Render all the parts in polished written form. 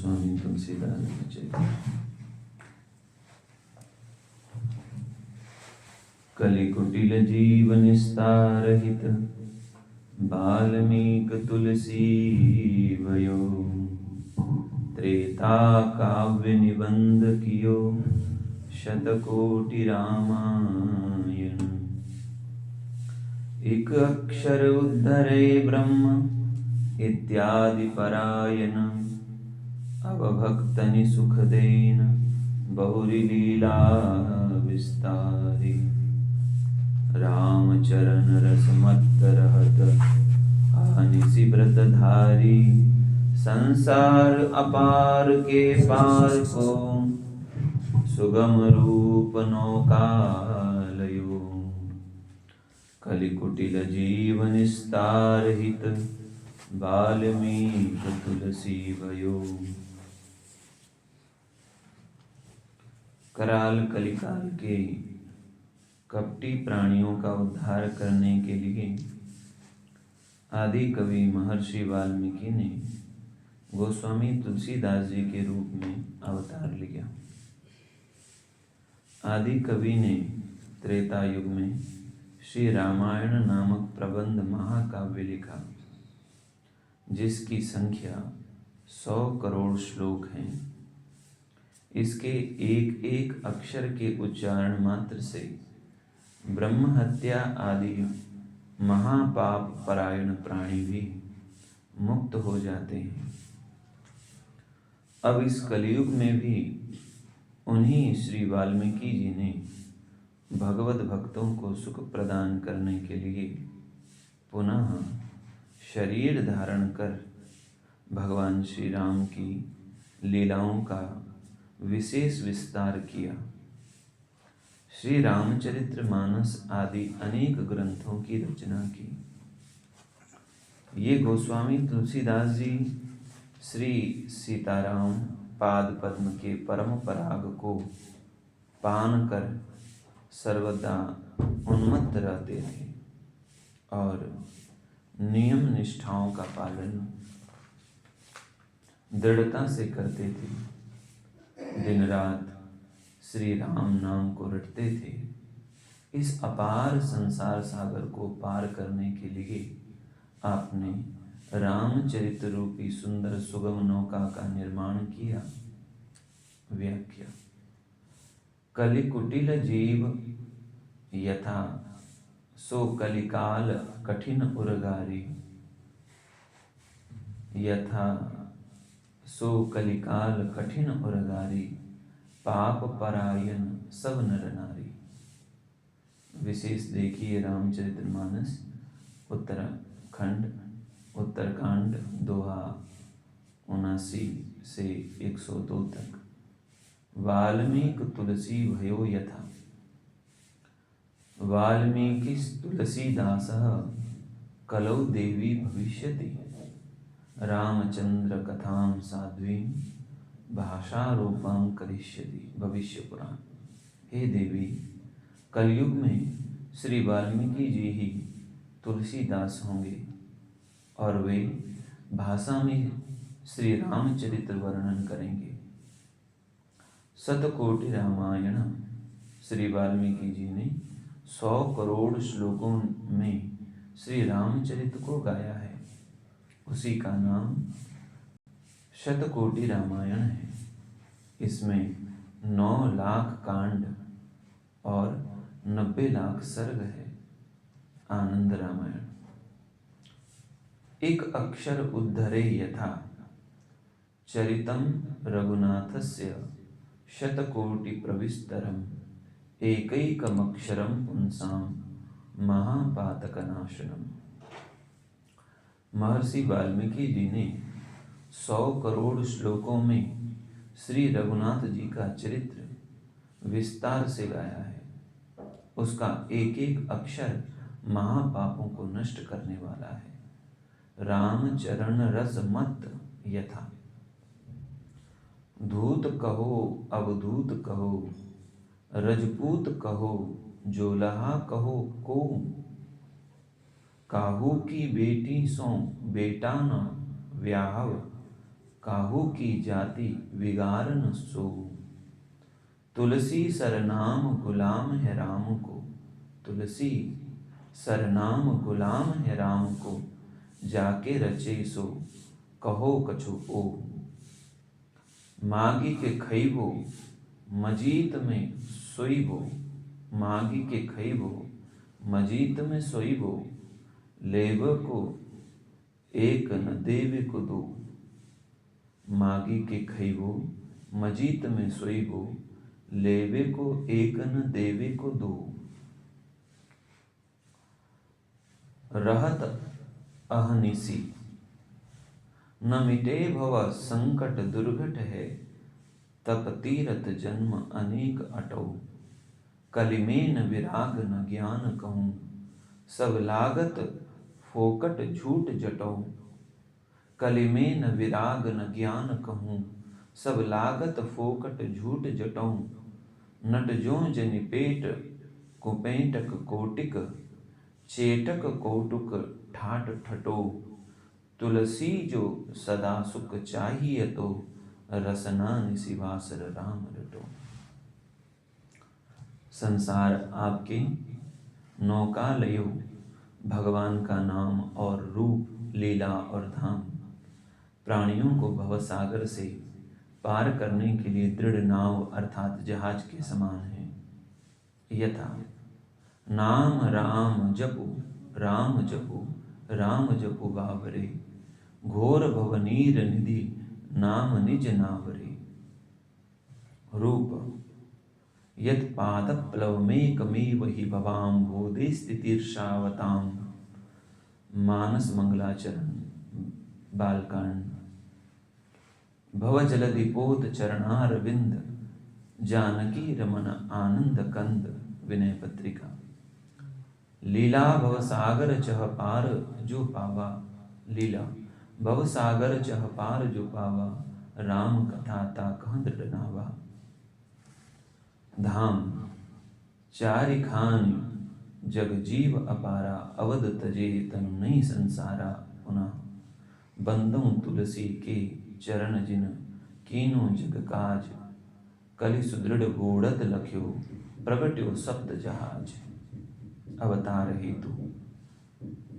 गोस्वामी तुलसीदास चरित्र। कलि कुटिल जीव निस्तार हित, वाल्मीक तुलसी भयो। त्रेता काव्य निबंध कियो, शतकोटि रामायण। एक अक्षर उद्धरे ब्रह्म, इत्यादि परायण। अवभक्तनि सुख देन, बहुरी लीला विस्तारी। रामचरण रस मत रहत, अनिसि व्रत धारी। संसार अपार के पार को, सुगम रूप नौकालयो। कलि कुटिल जीव निस्तार हित, वाल्मीक तुलसी भयो। कराल कलिकाल के कपटी प्राणियों का उद्धार करने के लिए आदि कवि महर्षि वाल्मीकि ने गोस्वामी तुलसीदास जी के रूप में अवतार लिया। आदि कवि ने त्रेता युग में श्री रामायण नामक प्रबंध महाकाव्य लिखा, जिसकी संख्या 100 करोड़ श्लोक हैं। इसके एक एक अक्षर के उच्चारण मात्र से ब्रह्म हत्या आदि महापाप परायण प्राणी भी मुक्त हो जाते हैं। अब इस कलयुग में भी उन्हीं श्री वाल्मीकि जी ने भगवत भक्तों को सुख प्रदान करने के लिए पुनः शरीर धारण कर भगवान श्री राम की लीलाओं का विशेष विस्तार किया। श्री रामचरित्र मानस आदि अनेक ग्रंथों की रचना की। ये गोस्वामी तुलसीदास जी श्री सीताराम पाद पद्म के परम पराग को पान कर सर्वदा उन्मत्त रहते थे और नियम निष्ठाओं का पालन दृढ़ता से करते थे। दिन रात श्री राम नाम को रटते थे। इस अपार संसार सागर को पार करने के लिए आपने रामचरित्र रूपी सुंदर सुगम नौका का निर्माण किया। व्याख्या। कलि कुटिल जीव यथा, सो कलिकाल कठिन उर्गारी। यथा सो कलिकाल कठिन उर्गारी, पाप परायण सब नर नारी। विशेष देखिए रामचरितमानस उत्तरकांड दोहा 79 से 102 तक। वाल्मीक तुलसी भयो यथा, वाल्मीकि तुलसीदासः कलौ देवी भविष्यति। रामचंद्र कथां साध्वीं, भाषारूपां करिष्यति। भविष्य पुराण। हे देवी, कलयुग में श्री वाल्मीकि जी ही तुलसीदास होंगे और वे भाषा में श्री रामचरित्र वर्णन करेंगे। शतकोटि रामायण, श्री वाल्मीकि जी ने 100 करोड़ श्लोकों में श्री रामचरित्र को गाया है। उसी का नाम शतकोटि रामायण है। इसमें 9 लाख कांड और 90 लाख सर्ग है। आनंद रामायण। एक अक्षर उद्धरे यथा, चरितम रघुनाथस्य शतकोटि प्रविस्तरम। एकैकमक्षरम पुंसां महापातकनाशनम। महर्षि वाल्मीकि जी ने 100 करोड़ श्लोकों में श्री रघुनाथ जी का चरित्र विस्तार से गाया है। उसका एक एक अक्षर महापापों को नष्ट करने वाला है। रामचरण रस मत यथा, धूत कहो अवधूत कहो, रजपूत कहो जोलहा कहो को। काहू की बेटी सो बेटा न व्याहव, काहू की जाति विगार न सो। तुलसी सरनाम गुलाम है राम को, तुलसी सरनाम गुलाम है राम को, जाके रचे सो कहो कछु ओ। मागी के खइबो मजीत में सोइबो, मागी के खइबो मजीत में सोइबो, लेब को एक न देवे को दो। मागी के खइबो मजीत में सोइबो, लेवे को एक न देवे को दो। रहत अहनिसी न मिटे भव संकट दुर्घट है, तप तीरथ जन्म अनेक अटौ। कलिमेन विराग न ज्ञान कहूँ, सब लागत फोकट झूठ जटौ। कलिमेन विराग न ज्ञान कहूँ, सब लागत फोकट झूठ जटौ। नट जो जनि पेट कुपेटक कोटिक, चेटक कौटुक ठाट ठटो। तुलसी जो सदा सुख चाहिए तो, रसना निशिवासर राम रटो। संसार आपके नौकालयो, भगवान का नाम और रूप, लीला और धाम प्राणियों को भवसागर से पार करने के लिए दृढ़ नाव अर्थात जहाज के समान है। यथा नाम राम जपु, राम जपु, राम जपु बावरे, घोर भवनीर निधि नाम निज नावरे। रूप यत पाद प्लवमेकमेव हि भवाम भूदे स्थितिर्षावताम। मानस मंगलाचरण बालकांड। भव जलधिपोत चरणारविंद, जानकी रमन आनंद कंद विनय पत्रिका। लीला भव सागर चह पार जो पावा, लीला भव सागर चह पार जो पावा, राम कथा ता कह दृढ़ नावा। धाम चारि खान जग जीव अपारा, अवध तजे तनु नहीं संसारा। पुनः बंदों तुलसी के चरण जिन, कीनो जग काज, कलि सुदृढ़ बूढ़त लख्यो, प्रगट्यो सप्त जहाज। अवतार हेतु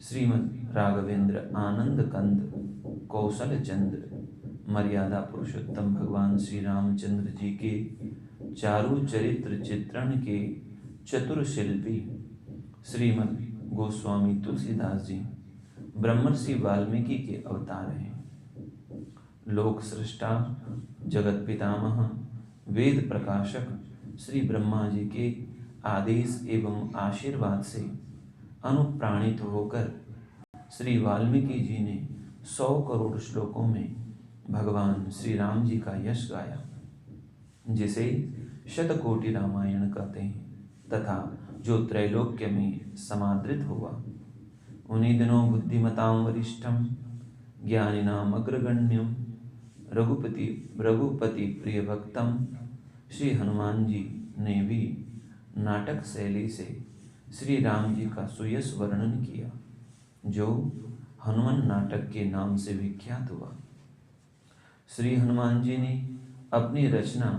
श्रीमद् राघवेंद्र आनंद कंद कौशल चंद्र मर्यादा पुरुषोत्तम भगवान श्री रामचंद्र जी के चारु चरित्र चित्रण के चतुर शिल्पी श्रीमद् गोस्वामी तुलसीदास जी ब्रह्मर्षि वाल्मीकि के अवतार हैं। लोक सृष्टा, जगत पितामह, वेद प्रकाशक श्री ब्रह्मा जी के आदेश एवं आशीर्वाद से अनुप्राणित होकर श्री वाल्मीकि जी ने 100 करोड़ श्लोकों में भगवान श्री राम जी का यश गाया, जिसे शतकोटि रामायण कहते हैं तथा जो त्रैलोक्य में समादृत हुआ। उन्हीं दिनों बुद्धिमतां वरिष्ठम ज्ञानिनाम अग्रगण्यम रघुपति प्रिय भक्तम श्री हनुमान जी ने भी नाटक शैली से श्री राम जी का सुयश वर्णन किया, जो हनुमान नाटक के नाम से विख्यात हुआ। श्री हनुमान जी ने अपनी रचना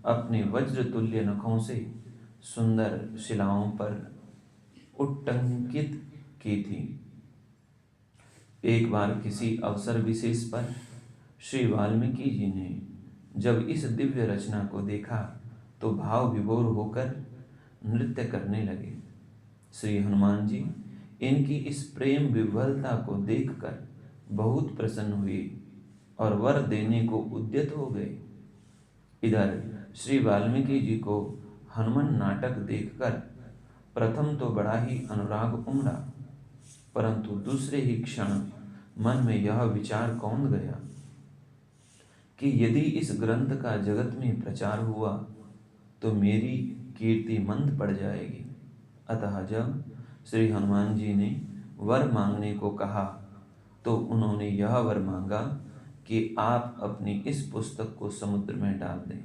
अपने वज्र तुल्य नखों से सुंदर शिलाओं पर उट्टंकित की थी। एक बार किसी अवसर विशेष पर श्री वाल्मीकि जी ने जब इस दिव्य रचना को देखा तो भाव विभोर होकर नृत्य करने लगे। श्री हनुमान जी इनकी इस प्रेम विह्वलता को देखकर बहुत प्रसन्न हुए और वर देने को उद्यत हो गए। इधर श्री वाल्मीकि जी को हनुमान नाटक देखकर प्रथम तो बड़ा ही अनुराग उमड़ा, परंतु दूसरे ही क्षण मन में यह विचार कौंध गया कि यदि इस ग्रंथ का जगत में प्रचार हुआ तो मेरी कीर्ति मंद पड़ जाएगी। अतः जब श्री हनुमान जी ने वर मांगने को कहा तो उन्होंने यह वर मांगा कि आप अपनी इस पुस्तक को समुद्र में डाल दें,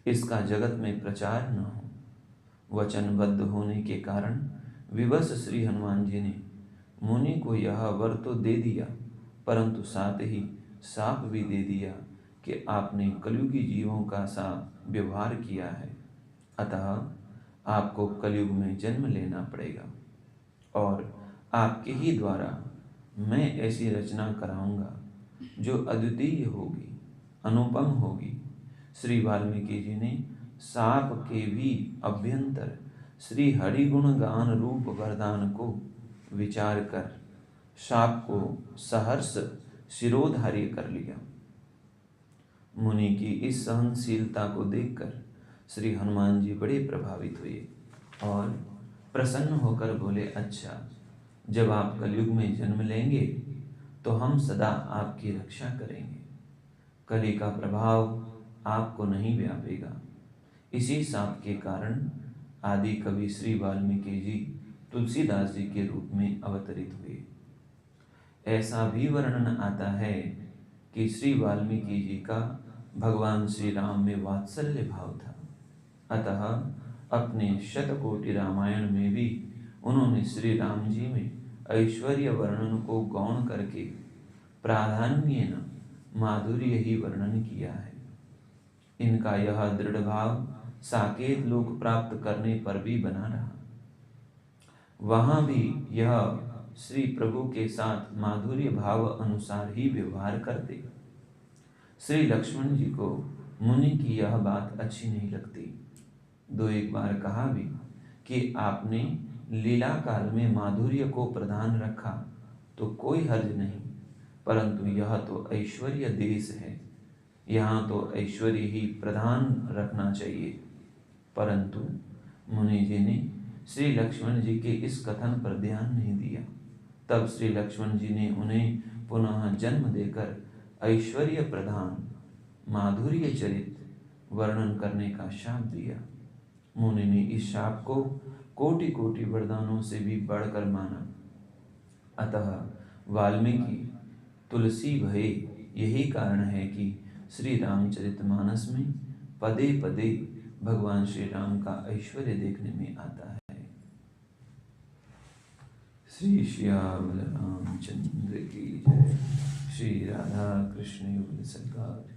इसका जगत में प्रचार न हो। वचनबद्ध होने के कारण विवश श्री हनुमान जी ने मुनि को यह वर तो दे दिया, परंतु साथ ही साप भी दे दिया कि आपने कलयुगी जीवों का सा व्यवहार किया है, अतः आपको कलयुग में जन्म लेना पड़ेगा और आपके ही द्वारा मैं ऐसी रचना कराऊंगा जो अद्वितीय होगी, अनुपम होगी। श्री वाल्मीकि जी ने साप के भी अभ्यंतर श्री हरिगुण गान रूप वरदान को विचार कर साप को सहर्ष शिरोधार्य कर लिया। मुनि की इस सहनशीलता को देखकर श्री हनुमान जी बड़े प्रभावित हुए और प्रसन्न होकर बोले, अच्छा, जब आप कलयुग में जन्म लेंगे तो हम सदा आपकी रक्षा करेंगे। कली का प्रभाव आपको नहीं व्यापेगा। इसी साप के कारण आदि कवि श्री वाल्मीकि जी तुलसीदास जी के रूप में अवतरित हुए। ऐसा भी वर्णन आता है कि श्री वाल्मीकि जी का भगवान श्री राम में वात्सल्य भाव था, अतः अपने शतकोटि रामायण में भी उन्होंने श्री राम जी में ऐश्वर्य वर्णन को गौण करके प्राधान्येन माधुर्य ही वर्णन किया है। इनका यह दृढ़ भाव साकेत लोक प्राप्त करने पर भी बना रहा। वहां भी यह श्री प्रभु के साथ माधुर्य भाव अनुसार ही व्यवहार करते। श्री लक्ष्मण जी को मुनि की यह बात अच्छी नहीं लगती। दो एक बार कहा भी कि आपने लीला काल में माधुर्य को प्रधान रखा तो कोई हर्ज नहीं, परंतु यह तो ऐश्वर्य देश है, यहाँ तो ऐश्वर्य ही प्रधान रखना चाहिए। परंतु मुनि जी ने श्री लक्ष्मण जी के इस कथन पर ध्यान नहीं दिया। तब श्री लक्ष्मण जी ने उन्हें पुनः जन्म देकर ऐश्वर्य प्रधान माधुर्य चरित वर्णन करने का शाप दिया। मुनि ने इस शाप को कोटि कोटि वरदानों से भी बढ़कर माना। अतः वाल्मीकि तुलसी भये यही कारण है कि श्री रामचरितमानस में पदे पदे भगवान श्री राम का ऐश्वर्य देखने में आता है। श्री श्याम रामचंद्र की जय। श्री राधा कृष्ण युगल सरकार।